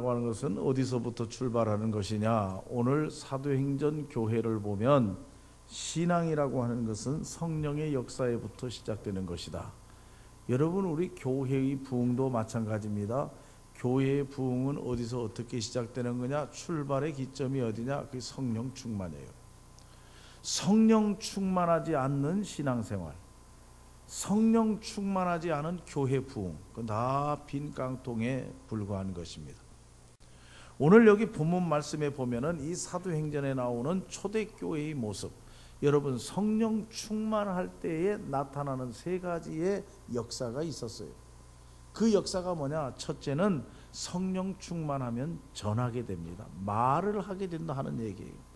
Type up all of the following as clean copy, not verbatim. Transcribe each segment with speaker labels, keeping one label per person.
Speaker 1: 신앙이라고 하는 것은 어디서부터 출발하는 것이냐? 오늘 사도행전 교회를 보면 신앙이라고 하는 것은 성령의 역사에부터 시작되는 것이다. 여러분, 우리 교회의 부흥도 마찬가지입니다. 교회의 부흥은 어디서 어떻게 시작되는 거냐? 출발의 기점이 어디냐? 그게 성령 충만이에요. 성령 충만하지 않는 신앙생활, 성령 충만하지 않은 교회 부흥, 그건 다 빈 깡통에 불과한 것입니다. 오늘 여기 본문 말씀에 보면은 이 사도행전에 나오는 초대교회의 모습, 여러분 성령 충만할 때에 나타나는 세 가지의 역사가 있었어요. 그 역사가 뭐냐? 첫째는 성령 충만하면 전하게 됩니다. 말을 하게 된다 하는 얘기예요.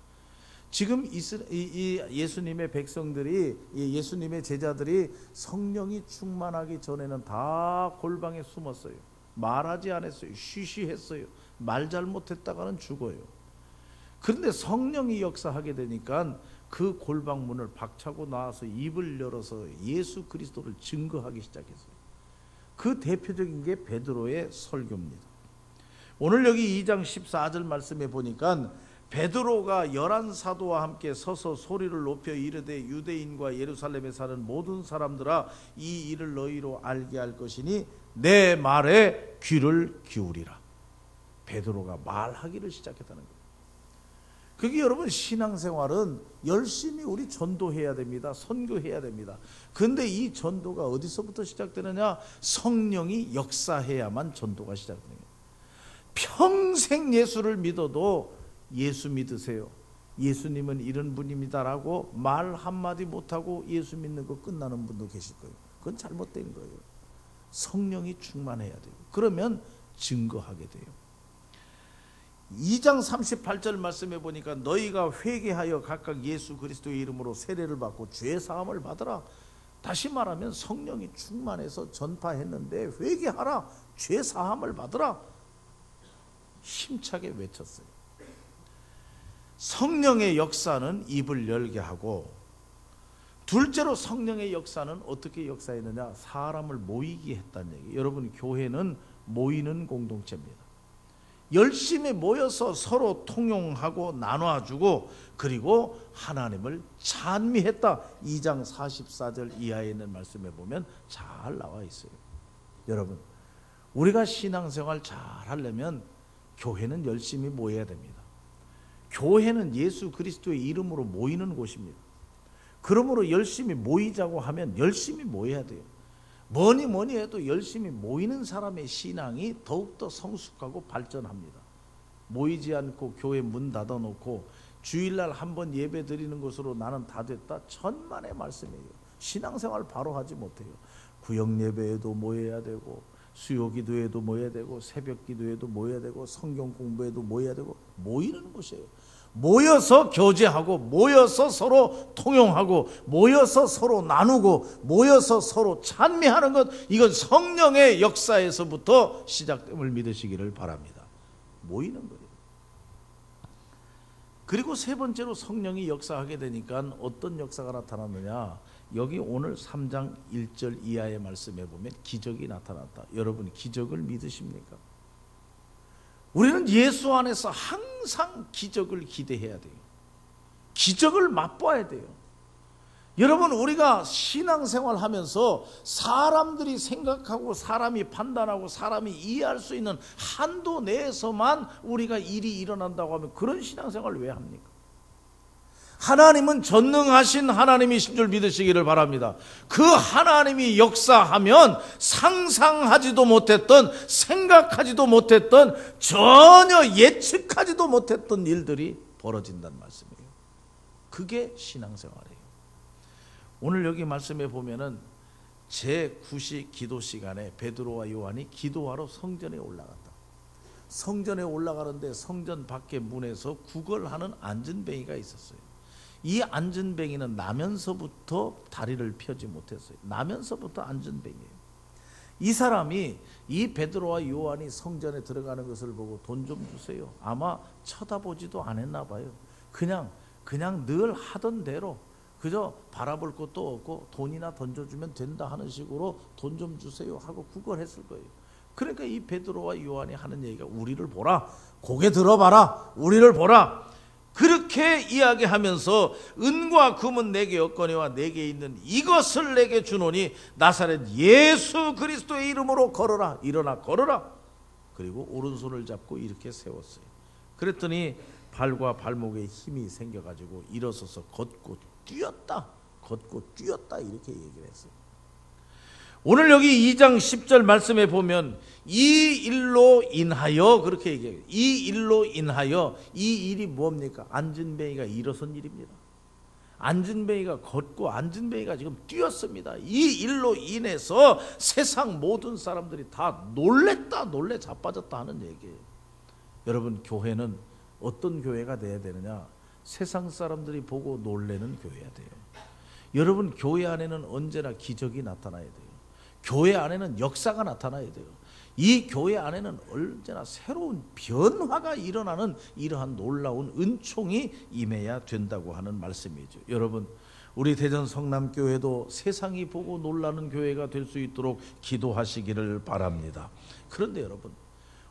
Speaker 1: 지금 예수님의 백성들이, 예수님의 제자들이 성령이 충만하기 전에는 다 골방에 숨었어요. 말하지 않았어요. 쉬쉬했어요. 말 잘못했다가는 죽어요. 그런데 성령이 역사하게 되니까 그 골방 문을 박차고 나와서 입을 열어서 예수 그리스도를 증거하기 시작했어요. 그 대표적인 게 베드로의 설교입니다. 오늘 여기 2장 14절 말씀에 보니까 베드로가 11사도와 함께 서서 소리를 높여 이르되 유대인과 예루살렘에 사는 모든 사람들아, 이 일을 너희로 알게 할 것이니 내 말에 귀를 기울이라. 베드로가 말하기를 시작했다는 거예요. 그게 여러분, 신앙생활은 열심히 우리 전도해야 됩니다. 선교해야 됩니다. 그런데 이 전도가 어디서부터 시작되느냐? 성령이 역사해야만 전도가 시작되는 거예요. 평생 예수를 믿어도 예수 믿으세요, 예수님은 이런 분입니다라고 말 한마디 못하고 예수 믿는 거 끝나는 분도 계실 거예요. 그건 잘못된 거예요. 성령이 충만해야 돼요. 그러면 증거하게 돼요. 2장 38절 말씀에 보니까 너희가 회개하여 각각 예수 그리스도의 이름으로 세례를 받고 죄 사함을 받으라. 다시 말하면 성령이 충만해서 전파했는데 회개하라, 죄 사함을 받으라, 힘차게 외쳤어요. 성령의 역사는 입을 열게 하고, 둘째로 성령의 역사는 어떻게 역사했느냐? 사람을 모이게 했다는 얘기예요. 여러분, 교회는 모이는 공동체입니다. 열심히 모여서 서로 통용하고 나눠주고, 그리고 하나님을 찬미했다. 2장 44절 이하에 있는 말씀에 보면 잘 나와 있어요. 여러분, 우리가 신앙생활 잘 하려면 교회는 열심히 모여야 됩니다. 교회는 예수 그리스도의 이름으로 모이는 곳입니다. 그러므로 열심히 모이자고 하면 열심히 모여야 돼요. 뭐니 해도 열심히 모이는 사람의 신앙이 더욱더 성숙하고 발전합니다. 모이지 않고 교회 문 닫아놓고 주일날 한번 예배 드리는 것으로 나는 다 됐다, 천만의 말씀이에요. 신앙생활 바로 하지 못해요. 구역 예배에도 모여야 되고, 수요 기도에도 모여야 되고, 새벽 기도에도 모여야 되고, 성경 공부에도 모여야 되고, 모이는 곳이에요. 모여서 교제하고, 모여서 서로 통용하고, 모여서 서로 나누고, 모여서 서로 찬미하는 것, 이건 성령의 역사에서부터 시작됨을 믿으시기를 바랍니다. 모이는 거예요. 그리고 세 번째로 성령이 역사하게 되니까 어떤 역사가 나타났느냐? 여기 오늘 3장 1절 이하의 말씀에 보면 기적이 나타났다. 여러분, 기적을 믿으십니까? 우리는 예수 안에서 항상 기적을 기대해야 돼요. 기적을 맛봐야 돼요. 여러분, 우리가 신앙생활 하면서 사람들이 생각하고 사람이 판단하고 사람이 이해할 수 있는 한도 내에서만 우리가 일이 일어난다고 하면 그런 신앙생활을 왜 합니까? 하나님은 전능하신 하나님이신 줄 믿으시기를 바랍니다. 그 하나님이 역사하면 상상하지도 못했던, 생각하지도 못했던, 전혀 예측하지도 못했던 일들이 벌어진다는 말씀이에요. 그게 신앙생활이에요. 오늘 여기 말씀에 보면은 제9시 기도 시간에 베드로와 요한이 기도하러 성전에 올라갔다. 성전에 올라가는데 성전 밖에 문에서 구걸하는 안전뱅이가 있었어요. 이 안전뱅이는 나면서부터 다리를 펴지 못했어요. 나면서부터 안전뱅이에요. 이 사람이 이 베드로와 요한이 성전에 들어가는 것을 보고 돈 좀 주세요, 아마 쳐다보지도 않았나 봐요. 그냥 늘 하던 대로 그저 바라볼 것도 없고 돈이나 던져주면 된다 하는 식으로 돈 좀 주세요 하고 구걸했을 거예요. 그러니까 이 베드로와 요한이 하는 얘기가 우리를 보라, 고개 들어봐라, 우리를 보라. 그렇게 이야기하면서 은과 금은 내게 없거니와 내게 있는 이것을 내게 주노니 나사렛 예수 그리스도의 이름으로 걸어라. 일어나 걸어라. 그리고 오른손을 잡고 이렇게 세웠어요. 그랬더니 발과 발목에 힘이 생겨가지고 일어서서 걷고 뛰었다. 걷고 뛰었다. 이렇게 얘기를 했어요. 오늘 여기 2장 10절 말씀에 보면 이 일로 인하여 그렇게 얘기해요. 이 일로 인하여, 이 일이 뭡니까? 안진뱅이가 일어선 일입니다. 안진뱅이가 걷고 안진뱅이가 지금 뛰었습니다. 이 일로 인해서 세상 모든 사람들이 다 놀랬다, 놀래 자빠졌다 하는 얘기예요. 여러분, 교회는 어떤 교회가 돼야 되느냐? 세상 사람들이 보고 놀래는 교회가 돼요. 여러분, 교회 안에는 언제나 기적이 나타나야 돼요. 교회 안에는 역사가 나타나야 돼요. 이 교회 안에는 언제나 새로운 변화가 일어나는 이러한 놀라운 은총이 임해야 된다고 하는 말씀이죠. 여러분, 우리 대전 성남교회도 세상이 보고 놀라는 교회가 될 수 있도록 기도하시기를 바랍니다. 그런데 여러분,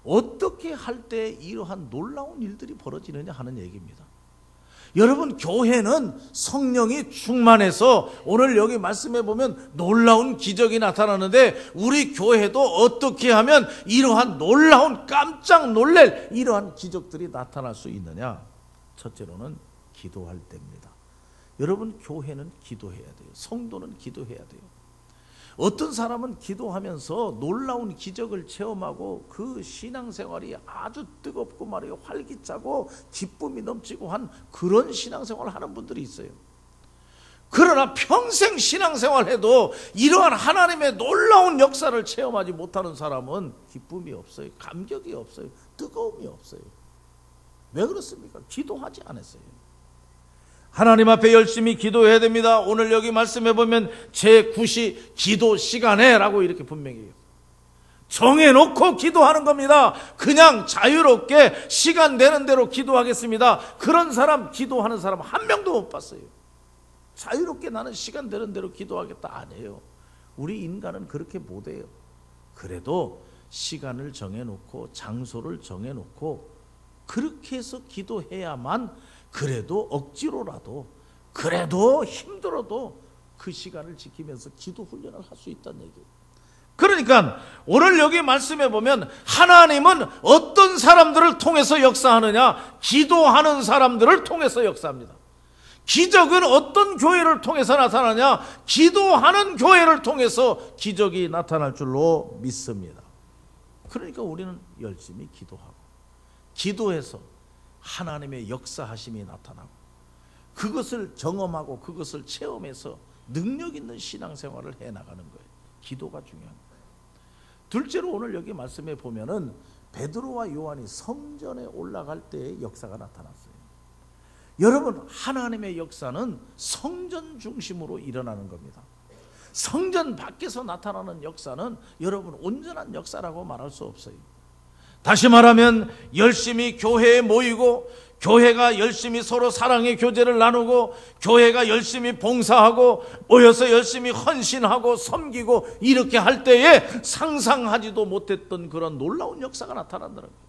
Speaker 1: 어떻게 할 때 이러한 놀라운 일들이 벌어지느냐 하는 얘기입니다. 여러분, 교회는 성령이 충만해서 오늘 여기 말씀해 보면 놀라운 기적이 나타나는데 우리 교회도 어떻게 하면 이러한 놀라운 깜짝 놀랄 이러한 기적들이 나타날 수 있느냐? 첫째로는 기도할 때입니다. 여러분, 교회는 기도해야 돼요. 성도는 기도해야 돼요. 어떤 사람은 기도하면서 놀라운 기적을 체험하고 그 신앙생활이 아주 뜨겁고 말이에요, 활기차고 기쁨이 넘치고 한 그런 신앙생활을 하는 분들이 있어요. 그러나 평생 신앙생활해도 이러한 하나님의 놀라운 역사를 체험하지 못하는 사람은 기쁨이 없어요. 감격이 없어요. 뜨거움이 없어요. 왜 그렇습니까? 기도하지 않았어요. 하나님 앞에 열심히 기도해야 됩니다. 오늘 여기 말씀해 보면 제9시 기도 시간에 라고 이렇게 분명히 정해놓고 기도하는 겁니다. 그냥 자유롭게 시간 되는 대로 기도하겠습니다. 그런 사람, 기도하는 사람 한 명도 못 봤어요. 자유롭게 나는 시간 되는 대로 기도하겠다 안 해요. 우리 인간은 그렇게 못해요. 그래도 시간을 정해놓고 장소를 정해놓고 그렇게 해서 기도해야만 그래도 억지로라도 그래도 힘들어도 그 시간을 지키면서 기도 훈련을 할 수 있다는 얘기예요. 그러니까 오늘 여기 말씀해 보면 하나님은 어떤 사람들을 통해서 역사하느냐? 기도하는 사람들을 통해서 역사합니다. 기적은 어떤 교회를 통해서 나타나냐? 기도하는 교회를 통해서 기적이 나타날 줄로 믿습니다. 그러니까 우리는 열심히 기도하고 기도해서 하나님의 역사하심이 나타나고 그것을 경험하고 그것을 체험해서 능력 있는 신앙생활을 해나가는 거예요. 기도가 중요한 거예요. 둘째로 오늘 여기 말씀에 보면은 베드로와 요한이 성전에 올라갈 때의 역사가 나타났어요. 여러분, 하나님의 역사는 성전 중심으로 일어나는 겁니다. 성전 밖에서 나타나는 역사는 여러분 온전한 역사라고 말할 수 없어요. 다시 말하면 열심히 교회에 모이고 교회가 열심히 서로 사랑의 교제를 나누고 교회가 열심히 봉사하고 모여서 열심히 헌신하고 섬기고 이렇게 할 때에 상상하지도 못했던 그런 놀라운 역사가 나타난다는 거예요.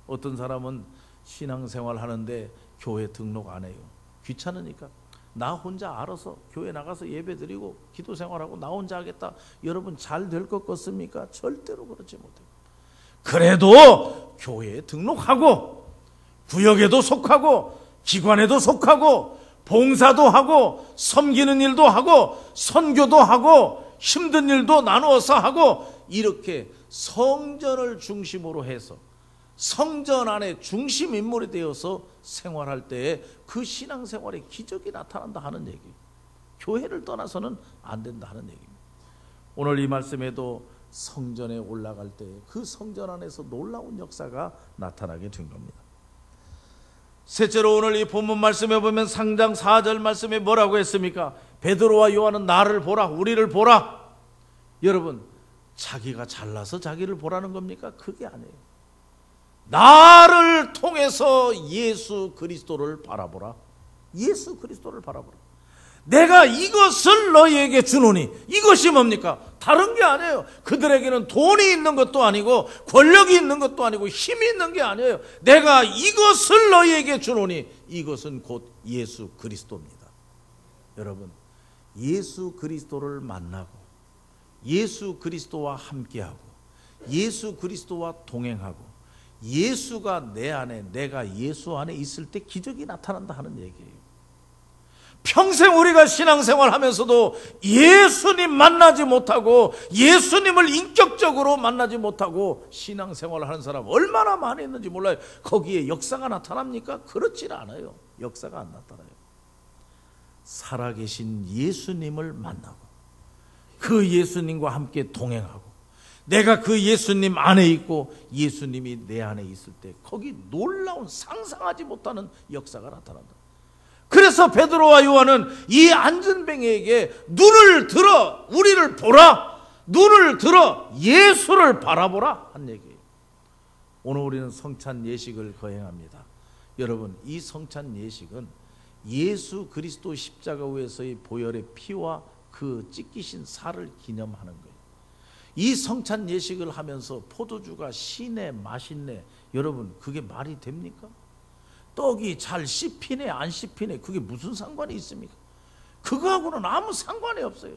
Speaker 1: 어떤 사람은 신앙생활 하는데 교회 등록 안 해요. 귀찮으니까 나 혼자 알아서 교회 나가서 예배 드리고 기도 생활하고 나 혼자 하겠다. 여러분, 잘 될 것 같습니까? 절대로 그렇지 못해요. 그래도 교회에 등록하고 구역에도 속하고 기관에도 속하고 봉사도 하고 섬기는 일도 하고 선교도 하고 힘든 일도 나누어서 하고 이렇게 성전을 중심으로 해서 성전 안에 중심 인물이 되어서 생활할 때에 그 신앙생활에 기적이 나타난다 하는 얘기예요. 교회를 떠나서는 안 된다 하는 얘기입니다. 오늘 이 말씀에도 성전에 올라갈 때 그 성전 안에서 놀라운 역사가 나타나게 된 겁니다. 셋째로 오늘 이 본문 말씀에 보면 상장 4절 말씀에 뭐라고 했습니까? 베드로와 요한은 나를 보라, 우리를 보라. 여러분, 자기가 잘나서 자기를 보라는 겁니까? 그게 아니에요. 나를 통해서 예수 그리스도를 바라보라. 예수 그리스도를 바라보라. 내가 이것을 너희에게 주노니. 이것이 뭡니까? 다른 게 아니에요. 그들에게는 돈이 있는 것도 아니고 권력이 있는 것도 아니고 힘이 있는 게 아니에요. 내가 이것을 너희에게 주노니. 이것은 곧 예수 그리스도입니다. 여러분, 예수 그리스도를 만나고 예수 그리스도와 함께하고 예수 그리스도와 동행하고 예수가 내 안에, 내가 예수 안에 있을 때 기적이 나타난다 하는 얘기예요. 평생 우리가 신앙생활 하면서도 예수님 만나지 못하고 예수님을 인격적으로 만나지 못하고 신앙생활을 하는 사람 얼마나 많이 있는지 몰라요. 거기에 역사가 나타납니까? 그렇지 않아요. 역사가 안 나타나요. 살아계신 예수님을 만나고 그 예수님과 함께 동행하고 내가 그 예수님 안에 있고 예수님이 내 안에 있을 때 거기 놀라운 상상하지 못하는 역사가 나타난다. 그래서 베드로와 요한은 이 안전뱅이에게 눈을 들어 우리를 보라, 눈을 들어 예수를 바라보라 한 얘기예요. 오늘 우리는 성찬 예식을 거행합니다. 여러분, 이 성찬 예식은 예수 그리스도 십자가 위에서의 보혈의 피와 그 찢기신 살을 기념하는 거예요. 이 성찬 예식을 하면서 포도주가 시네 맛있네, 여러분 그게 말이 됩니까? 떡이 잘 씹히네 안 씹히네 그게 무슨 상관이 있습니까? 그거하고는 아무 상관이 없어요.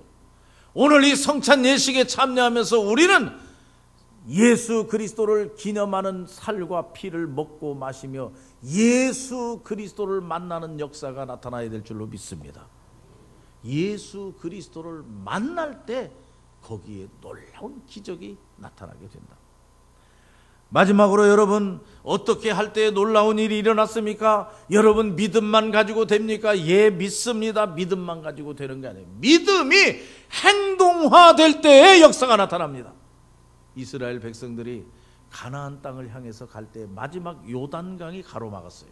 Speaker 1: 오늘 이 성찬 예식에 참여하면서 우리는 예수 그리스도를 기념하는 살과 피를 먹고 마시며 예수 그리스도를 만나는 역사가 나타나야 될 줄로 믿습니다. 예수 그리스도를 만날 때 거기에 놀라운 기적이 나타나게 된다. 마지막으로 여러분, 어떻게 할 때 놀라운 일이 일어났습니까? 여러분 믿음만 가지고 됩니까? 예, 믿습니다. 믿음만 가지고 되는 게 아니에요. 믿음이 행동화될 때의 역사가 나타납니다. 이스라엘 백성들이 가나안 땅을 향해서 갈 때 마지막 요단강이 가로막았어요.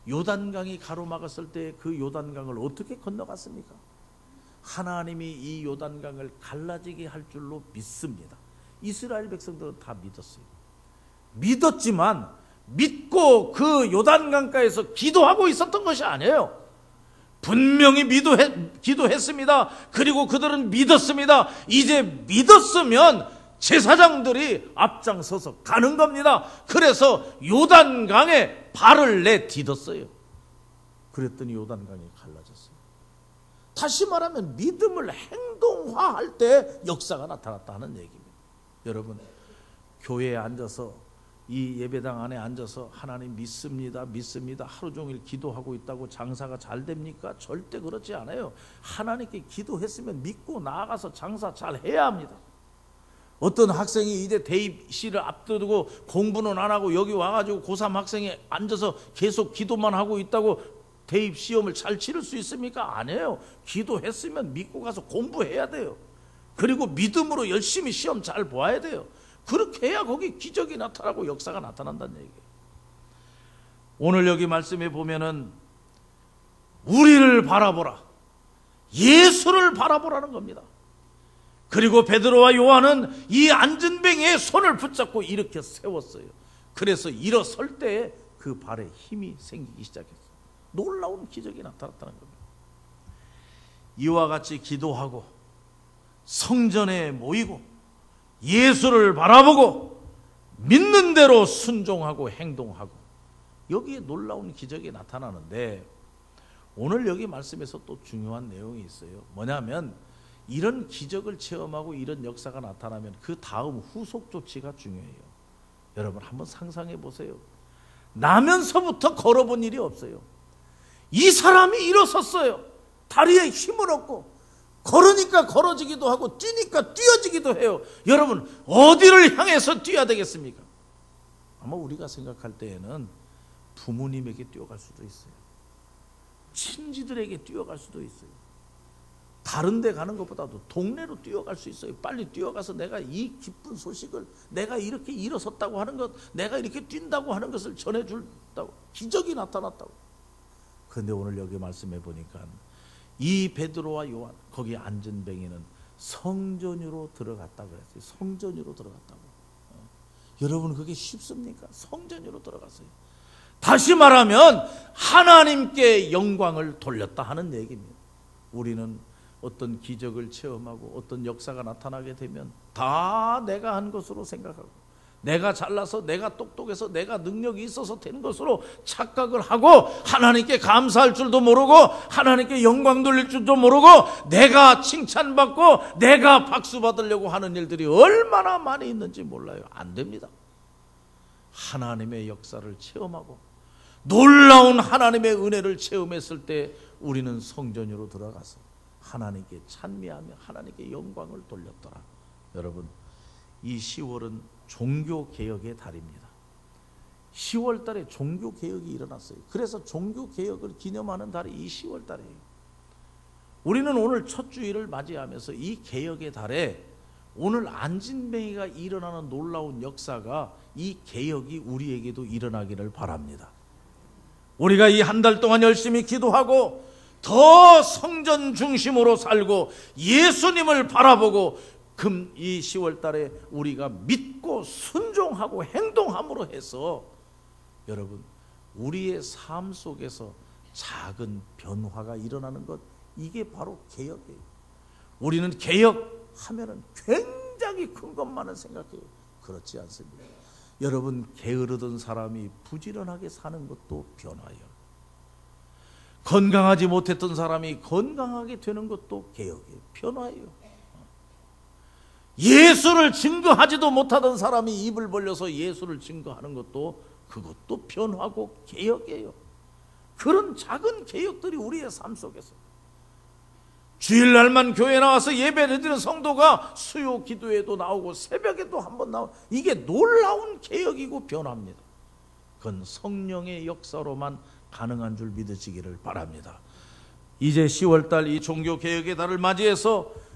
Speaker 1: 요단강이 가로막았을 때 그 요단강을 어떻게 건너갔습니까? 하나님이 이 요단강을 갈라지게 할 줄로 믿습니다. 이스라엘 백성들은 다 믿었어요. 믿었지만 믿고 그 요단강가에서 기도하고 있었던 것이 아니에요. 분명히 기도했습니다. 그리고 그들은 믿었습니다. 이제 믿었으면 제사장들이 앞장서서 가는 겁니다. 그래서 요단강에 발을 내딛었어요. 그랬더니 요단강이 갈라졌어요. 다시 말하면 믿음을 행동화할 때 역사가 나타났다 하는 얘기입니다. 여러분, 교회에 앉아서 이 예배당 안에 앉아서 하나님 믿습니다, 믿습니다 하루 종일 기도하고 있다고 장사가 잘 됩니까? 절대 그렇지 않아요. 하나님께 기도했으면 믿고 나아가서 장사 잘 해야 합니다. 어떤 학생이 이제 대입시를 앞두고 공부는 안 하고 여기 와가지고 고3 학생이 앉아서 계속 기도만 하고 있다고 대입 시험을 잘 치를 수 있습니까? 아니에요. 기도했으면 믿고 가서 공부해야 돼요. 그리고 믿음으로 열심히 시험 잘 봐야 돼요. 그렇게 해야 거기 기적이 나타나고 역사가 나타난다는 얘기예요. 오늘 여기 말씀에 보면은 우리를 바라보라, 예수를 바라보라는 겁니다. 그리고 베드로와 요한은 이 안전뱅이의 손을 붙잡고 일으켜 세웠어요. 그래서 일어설 때에 그 발에 힘이 생기기 시작했어요. 놀라운 기적이 나타났다는 겁니다. 이와 같이 기도하고 성전에 모이고 예수를 바라보고 믿는 대로 순종하고 행동하고 여기에 놀라운 기적이 나타나는데, 오늘 여기 말씀에서 또 중요한 내용이 있어요. 뭐냐면 이런 기적을 체험하고 이런 역사가 나타나면 그 다음 후속 조치가 중요해요. 여러분 한번 상상해 보세요. 나면서부터 걸어본 일이 없어요. 이 사람이 일어섰어요. 다리에 힘을 얻고 걸으니까 걸어지기도 하고 뛰니까 뛰어지기도 해요. 여러분 어디를 향해서 뛰어야 되겠습니까? 아마 우리가 생각할 때에는 부모님에게 뛰어갈 수도 있어요. 친지들에게 뛰어갈 수도 있어요. 다른 데 가는 것보다도 동네로 뛰어갈 수 있어요. 빨리 뛰어가서 내가 이 기쁜 소식을, 내가 이렇게 일어섰다고 하는 것, 내가 이렇게 뛴다고 하는 것을 전해준다고, 기적이 나타났다고. 그런데 오늘 여기 말씀해 보니까 이 베드로와 요한, 거기 안전뱅이는 성전으로 들어갔다고 그랬어요. 성전으로 들어갔다고. 여러분 그게 쉽습니까? 성전으로 들어갔어요. 다시 말하면 하나님께 영광을 돌렸다 하는 얘기입니다. 우리는 어떤 기적을 체험하고 어떤 역사가 나타나게 되면 다 내가 한 것으로 생각하고, 내가 잘나서, 내가 똑똑해서, 내가 능력이 있어서 되는 것으로 착각을 하고, 하나님께 감사할 줄도 모르고, 하나님께 영광 돌릴 줄도 모르고, 내가 칭찬받고 내가 박수 받으려고 하는 일들이 얼마나 많이 있는지 몰라요. 안 됩니다. 하나님의 역사를 체험하고 놀라운 하나님의 은혜를 체험했을 때 우리는 성전으로 들어가서 하나님께 찬미하며 하나님께 영광을 돌렸더라. 여러분, 이 10월은 종교개혁의 달입니다. 10월 달에 종교개혁이 일어났어요. 그래서 종교개혁을 기념하는 달이 이 10월 달이에요. 우리는 오늘 첫 주일을 맞이하면서 이 개혁의 달에 오늘 안진뱅이가 일어나는 놀라운 역사가, 이 개혁이 우리에게도 일어나기를 바랍니다. 우리가 이 한 달 동안 열심히 기도하고 더 성전 중심으로 살고 예수님을 바라보고 이 10월 달에 우리가 믿고 순종하고 행동함으로 해서 여러분, 우리의 삶 속에서 작은 변화가 일어나는 것, 이게 바로 개혁이에요. 우리는 개혁하면은 굉장히 큰 것만을 생각해요. 그렇지 않습니다. 여러분, 게으르던 사람이 부지런하게 사는 것도 변화예요. 건강하지 못했던 사람이 건강하게 되는 것도 개혁이에요. 변화예요. 예수를 증거하지도 못하던 사람이 입을 벌려서 예수를 증거하는 것도, 그것도 변화고 개혁이에요. 그런 작은 개혁들이 우리의 삶 속에서, 주일날만 교회에 나와서 예배를 드리는 성도가 수요 기도에도 나오고 새벽에도 한번 나오고, 이게 놀라운 개혁이고 변화입니다. 그건 성령의 역사로만 가능한 줄 믿으시기를 바랍니다. 이제 10월달 이 종교개혁의 달을 맞이해서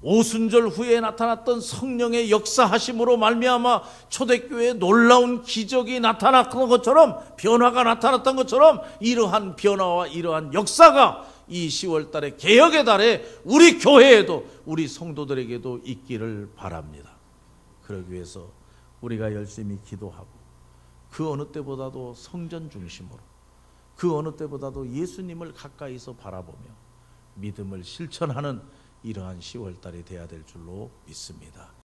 Speaker 1: 오순절 후에 나타났던 성령의 역사하심으로 말미암아 초대교회에 놀라운 기적이 나타났던 것처럼, 변화가 나타났던 것처럼, 이러한 변화와 이러한 역사가 이 10월 달의 개혁의 달에 우리 교회에도, 우리 성도들에게도 있기를 바랍니다. 그러기 위해서 우리가 열심히 기도하고, 그 어느 때보다도 성전 중심으로, 그 어느 때보다도 예수님을 가까이서 바라보며 믿음을 실천하는 이러한 10월 달이 되어야 될 줄로 믿습니다.